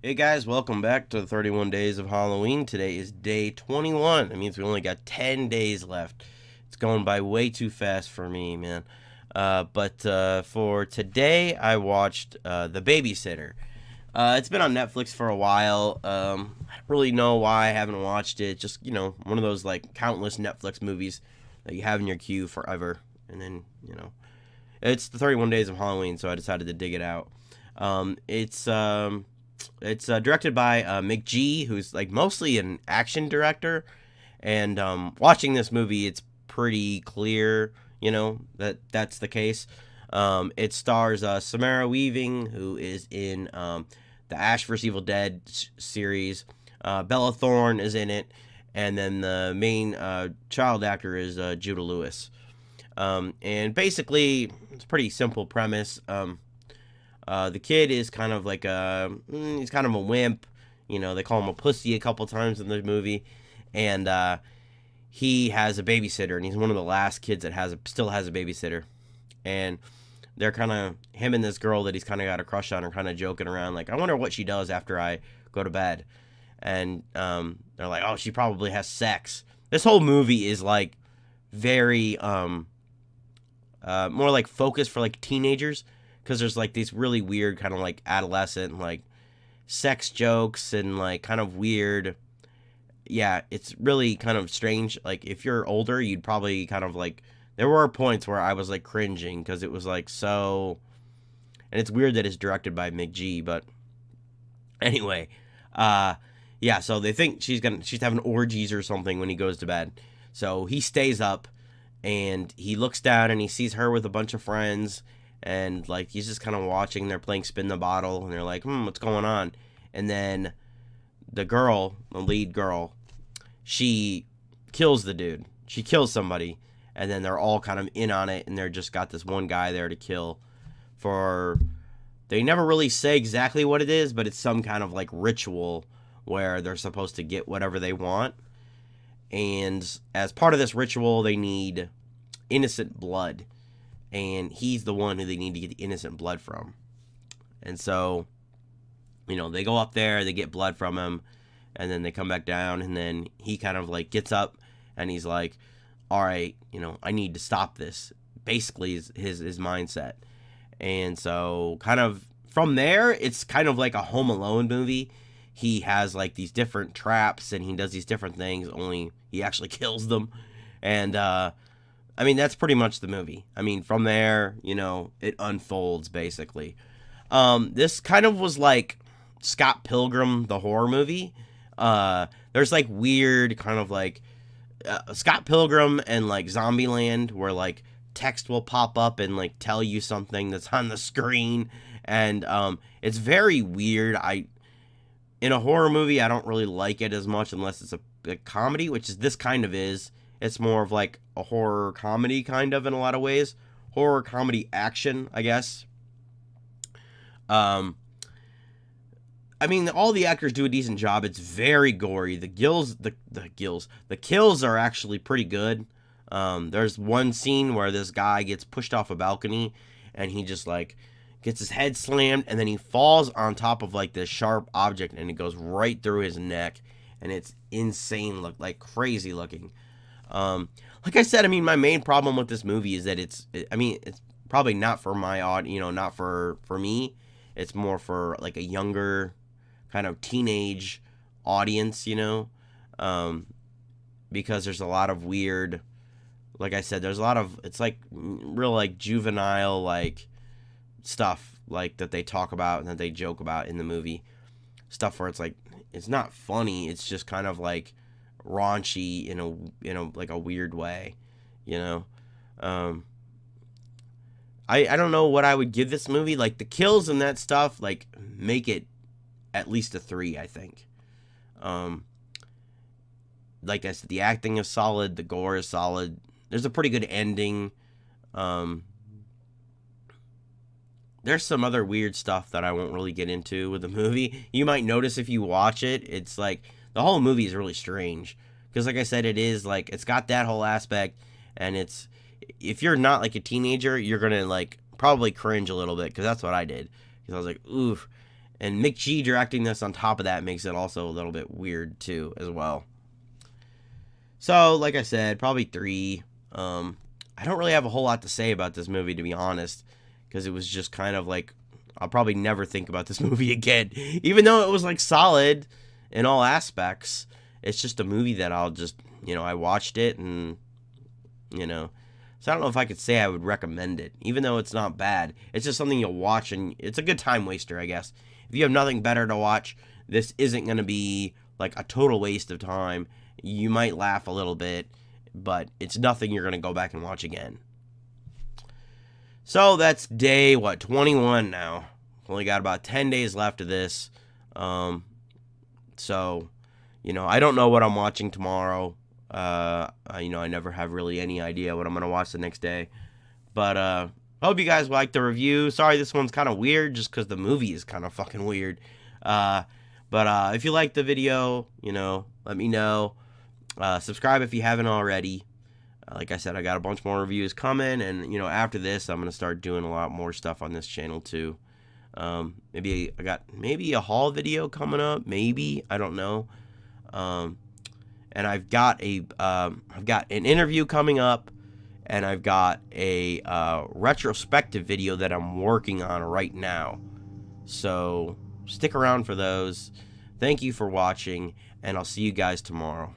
Hey guys, welcome back to the 31 Days of Halloween. Today is day 21. That means we only got 10 days left. It's going by way too fast for me, man. But for today, I watched The Babysitter. It's been on Netflix for a while. I don't really know why I haven't watched it. Just, one of those like countless Netflix movies that you have in your queue forever. And then, it's the 31 Days of Halloween, so I decided to dig it out. It's directed by McG, who's like mostly an action director. And watching this movie, it's pretty clear, that that's the case. It stars Samara Weaving, who is in the Ash vs. Evil Dead series. Bella Thorne is in it. And then the main child actor is Judah Lewis. And basically, it's a pretty simple premise. The kid is kind of like he's kind of a wimp. They call him a pussy a couple times in the movie. And he has a babysitter, and he's one of the last kids that still has a babysitter. And they're kind of, him and this girl that he's kind of got a crush on are kind of joking around, like, I wonder what she does after I go to bed. And they're like, oh, she probably has sex. This whole movie is like very more like focused for like teenagers, because there's like these really weird kind of like adolescent like sex jokes and like kind of weird. Yeah, it's really kind of strange. Like if you're older, you'd probably kind of like, there were points where I was like cringing because it was like so, and it's weird that it's directed by McG. But anyway, yeah, so they think she's having orgies or something when he goes to bed. So he stays up and he looks down and he sees her with a bunch of friends. And like he's just kind of watching. They're playing spin the bottle, and they're like, what's going on? And then the lead girl, she kills the dude. She kills somebody, and then they're all kind of in on it, and they're just got this one guy there to kill. They never really say exactly what it is, but it's some kind of like ritual where they're supposed to get whatever they want. And as part of this ritual, they need innocent blood. And he's the one who they need to get the innocent blood from. And so, they go up there, they get blood from him, and then they come back down, and then he kind of like gets up, and he's like, all right, I need to stop this. Basically, is his mindset. And so, kind of from there, it's kind of like a Home Alone movie. He has like these different traps, and he does these different things, only he actually kills them. And, that's pretty much the movie. From there, it unfolds, basically. This kind of was like Scott Pilgrim, the horror movie. There's like weird kind of like Scott Pilgrim and like Zombieland, where like text will pop up and like tell you something that's on the screen. And it's very weird. In a horror movie, I don't really like it as much unless it's a comedy, which is this kind of is. It's more of like a horror comedy kind of in a lot of ways. Horror comedy action, I guess. All the actors do a decent job. It's very gory. The kills are actually pretty good. There's one scene where this guy gets pushed off a balcony and he just like gets his head slammed, and then he falls on top of like this sharp object and it goes right through his neck, and it's insane, like crazy looking. Like I said, my main problem with this movie is that it's probably not for my not for me. It's more for like a younger kind of teenage audience, because there's a lot of weird, like I said, there's a lot of, it's like real like juvenile like stuff like that they talk about and that they joke about in the movie. Stuff where it's like, it's not funny. It's just kind of like raunchy in a like a weird way, I don't know what I would give this movie. Like the kills and that stuff like make it at least a 3, I think. Like I said, the acting is solid, the gore is solid, there's a pretty good ending. There's some other weird stuff that I won't really get into with the movie. You might notice if you watch it, it's like the whole movie is really strange. Because like I said, it is like, it's got that whole aspect, and it's, if you're not like a teenager, you're going to like probably cringe a little bit, because that's what I did. Because I was like, oof. And Mick G directing this on top of that makes it also a little bit weird too as well. So, like I said, probably 3. I don't really have a whole lot to say about this movie, to be honest, because it was just kind of like, I'll probably never think about this movie again. Even though it was like solid in all aspects, it's just a movie that I'll just, I watched it and, so I don't know if I could say I would recommend it, even though it's not bad. It's just something you'll watch, and it's a good time waster, I guess. If you have nothing better to watch, this isn't going to be like a total waste of time. You might laugh a little bit, but it's nothing you're going to go back and watch again. So that's day, 21 now. Only got about 10 days left of this. So, I don't know what I'm watching tomorrow. I never have really any idea what I'm going to watch the next day. But, I hope you guys liked the review. Sorry, this one's kind of weird just because the movie is kind of fucking weird. But if you liked the video, let me know. Subscribe if you haven't already. Like I said, I got a bunch more reviews coming, and after this, I'm gonna start doing a lot more stuff on this channel too. Maybe I got a haul video coming up. Maybe, I don't know. And I've got an interview coming up, and I've got a retrospective video that I'm working on right now. So stick around for those. Thank you for watching, and I'll see you guys tomorrow.